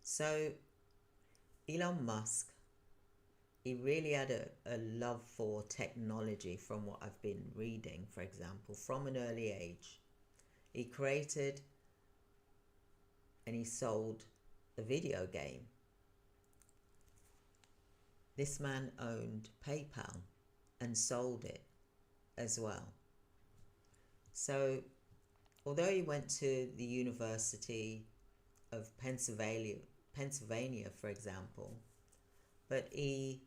So Elon Musk, he really had a love for technology from what I've been reading, for example, from an early age. He created and he sold a video game. This man owned PayPal and sold it as well. So, although he went to the University of Pennsylvania, for example, but he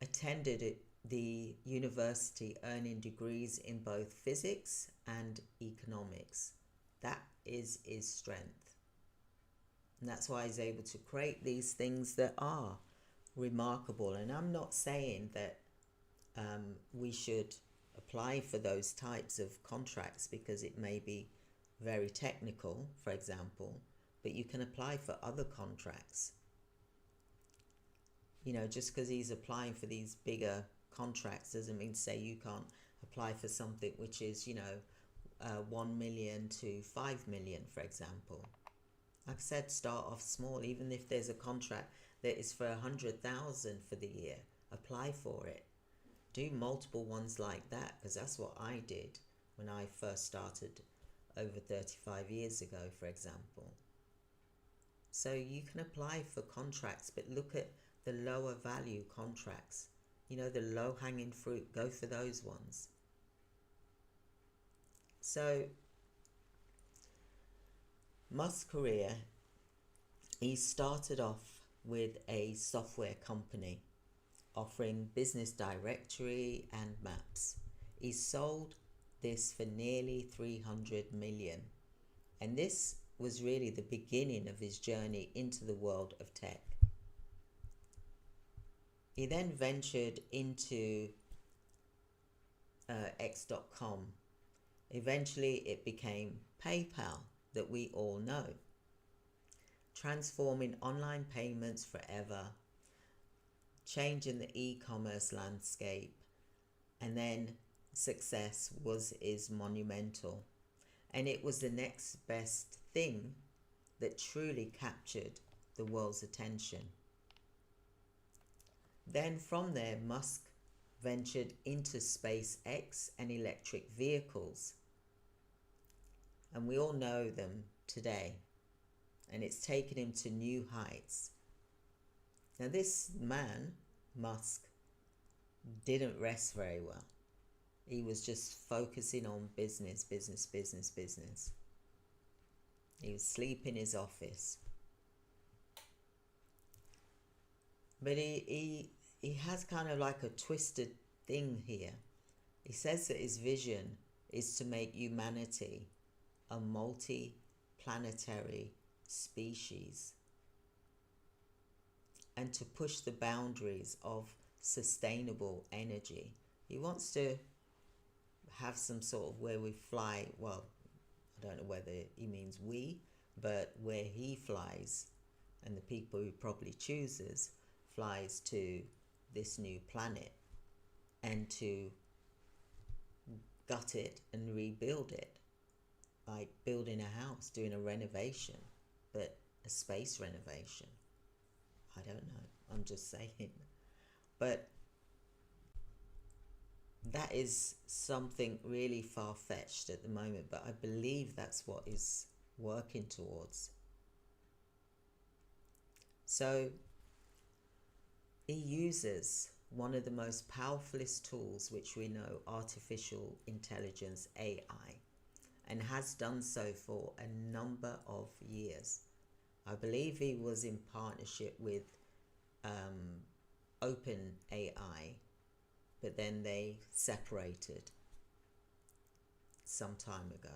attended the university earning degrees in both physics and economics. That is his strength. And that's why he's able to create these things that are remarkable. And I'm not saying that we should apply for those types of contracts because it may be very technical, for example, but you can apply for other contracts. Just because he's applying for these bigger contracts doesn't mean to say you can't apply for something which is, 1 million to 5 million, for example. Like I said, start off small. Even if there's a contract that is for 100,000 for the year, apply for it. Do multiple ones like that, because that's what I did when I first started over 35 years ago, for example. So you can apply for contracts, but look at the lower value contracts. The low hanging fruit, go for those ones. So Musk's career, he started off with a software company offering business directory and maps. He sold this for nearly 300 million. And this was really the beginning of his journey into the world of tech. He then ventured into X.com. Eventually it became PayPal that we all know, transforming online payments forever, changing the e-commerce landscape, and then success is monumental. And it was the next best thing that truly captured the world's attention. Then from there, Musk ventured into SpaceX and electric vehicles. And we all know them today. And it's taken him to new heights. Now this man, Musk, didn't rest very well. He was just focusing on business. He was asleep in his office. But he has kind of like a twisted thing here. He says that his vision is to make humanity a multi-planetary species and to push the boundaries of sustainable energy. He wants to have some sort of where we fly, well, I don't know whether he means we, but where he flies and the people he probably chooses flies to this new planet and to gut it and rebuild it, like building a house, doing a renovation, but a space renovation. I don't know, I'm just saying. But that is something really far-fetched at the moment, but I believe that's what he's working towards. So he uses one of the most powerfulest tools which we know, artificial intelligence, AI, and has done so for a number of years. I believe he was in partnership with OpenAI, but then they separated some time ago.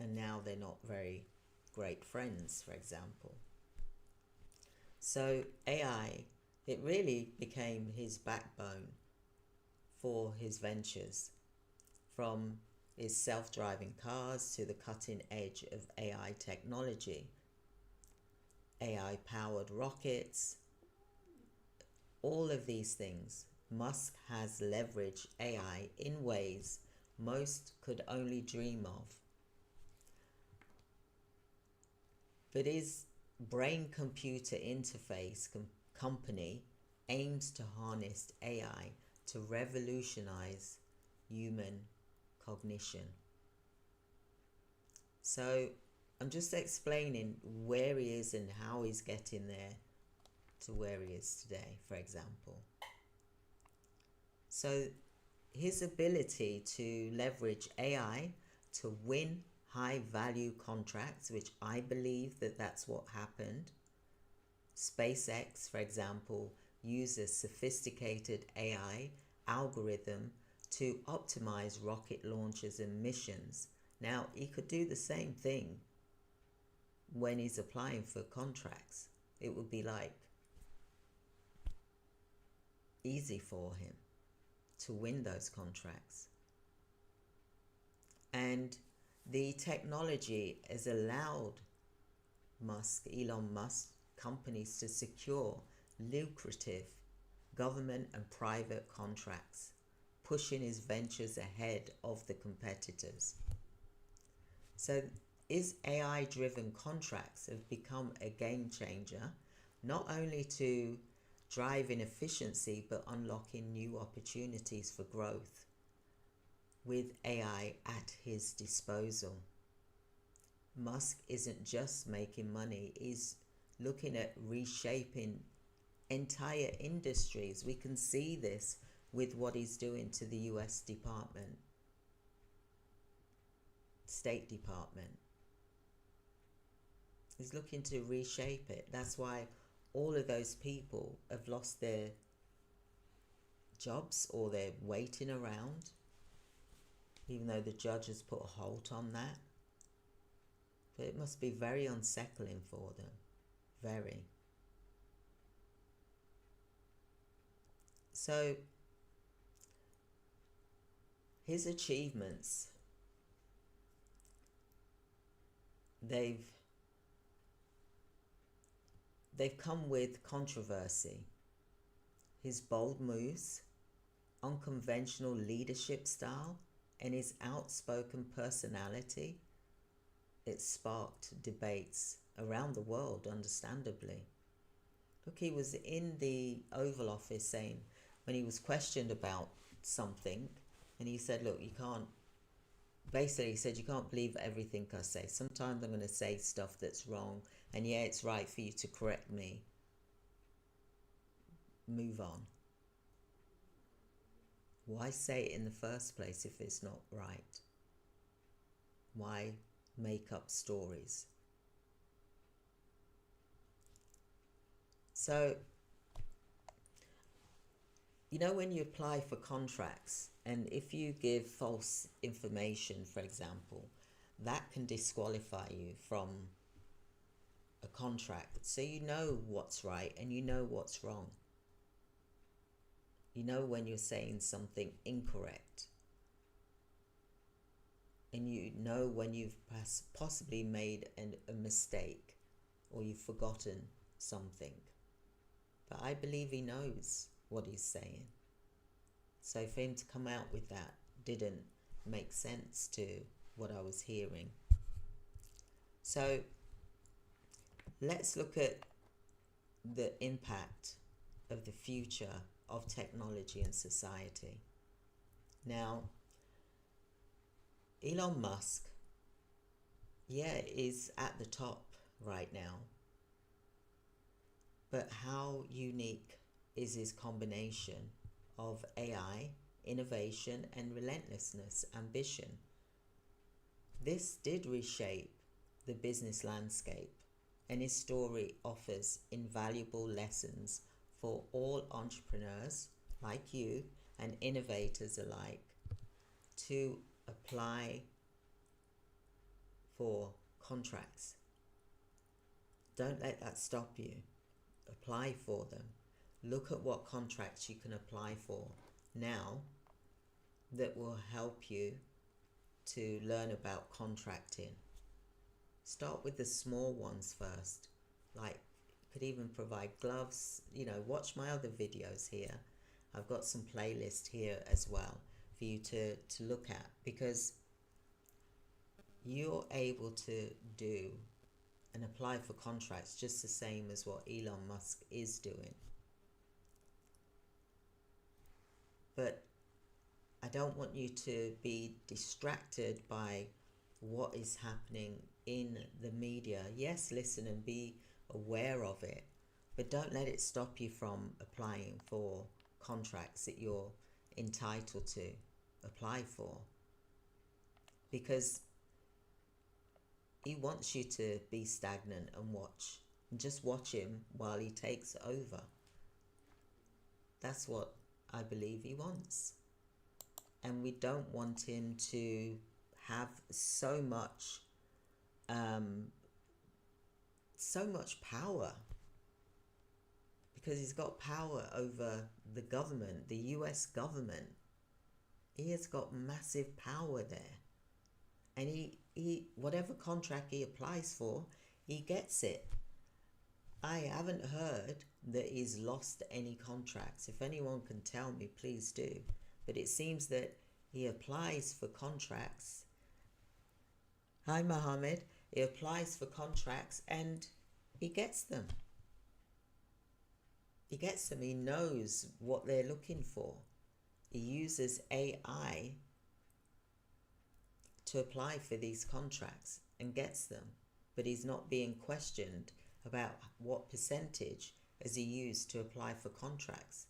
And now they're not very great friends, for example. So AI, it really became his backbone for his ventures, from his self-driving cars to the cutting edge of AI technology, AI-powered rockets, all of these things. Musk has leveraged AI in ways most could only dream of. But his brain computer interface company aims to harness AI to revolutionize human cognition. So I'm just explaining where he is and how he's getting there to where he is today, for example. So his ability to leverage AI to win high value contracts, which I believe that that's what happened. SpaceX, for example, uses sophisticated AI algorithm to optimize rocket launches and missions. Now, he could do the same thing when he's applying for contracts. It would be like easy for him to win those contracts. And the technology has allowed Elon Musk companies to secure lucrative government and private contracts, pushing his ventures ahead of the competitors. So his AI-driven contracts have become a game changer, not only to driving efficiency but unlocking new opportunities for growth with AI at his disposal. Musk isn't just making money, he's looking at reshaping entire industries. We can see this with what he's doing to the US State Department. He's looking to reshape it. That's why all of those people have lost their jobs or they're waiting around, even though the judge has put a halt on that. But it must be very unsettling for them. Very. So his achievements, they've come with controversy. His bold moves, unconventional leadership style, and his outspoken personality, it sparked debates around the world, understandably. Look, he was in the Oval Office saying, when he was questioned about something, and he said, look, you can't, basically he said, you can't believe everything I say. Sometimes I'm going to say stuff that's wrong, and yeah, it's right for you to correct me. Move on. Why say it in the first place if it's not right? Why make up stories? So, you know, when you apply for contracts, and if you give false information, for example, that can disqualify you from a contract. So you know what's right and you know what's wrong. You know when you're saying something incorrect. And you know when you've possibly made a mistake or you've forgotten something. But I believe he knows what he's saying. So for him to come out with that didn't make sense to what I was hearing. So let's look at the impact of the future of technology and society. Now, Elon Musk, is at the top right now. But how unique is his combination of AI, innovation, and relentlessness, ambition? This did reshape the business landscape, and his story offers invaluable lessons for all entrepreneurs like you and innovators alike to apply for contracts. Don't let that stop you. Apply for them. Look at what contracts you can apply for now that will help you to learn about contracting. Start with the small ones first. Like, could even provide gloves. Watch my other videos here. I've got some playlists here as well for you to look at, because you're able to do and apply for contracts just the same as what Elon Musk is doing. But I don't want you to be distracted by what is happening in the media. Yes, listen and be aware of it, but don't let it stop you from applying for contracts that you're entitled to apply for. Because he wants you to be stagnant and watch. And just watch him while he takes over. That's what I believe he wants. And we don't want him to have so much power, because he's got power over the government, the US government. He has got massive power there. And he whatever contract he applies for, he gets it. I haven't heard that he's lost any contracts. If anyone can tell me, please do. But it seems that he applies for contracts. Hi, Mohammed. He applies for contracts and he gets them. He gets them. He knows what they're looking for. He uses AI to apply for these contracts and gets them. But he's not being questioned about what percentage has he used to apply for contracts.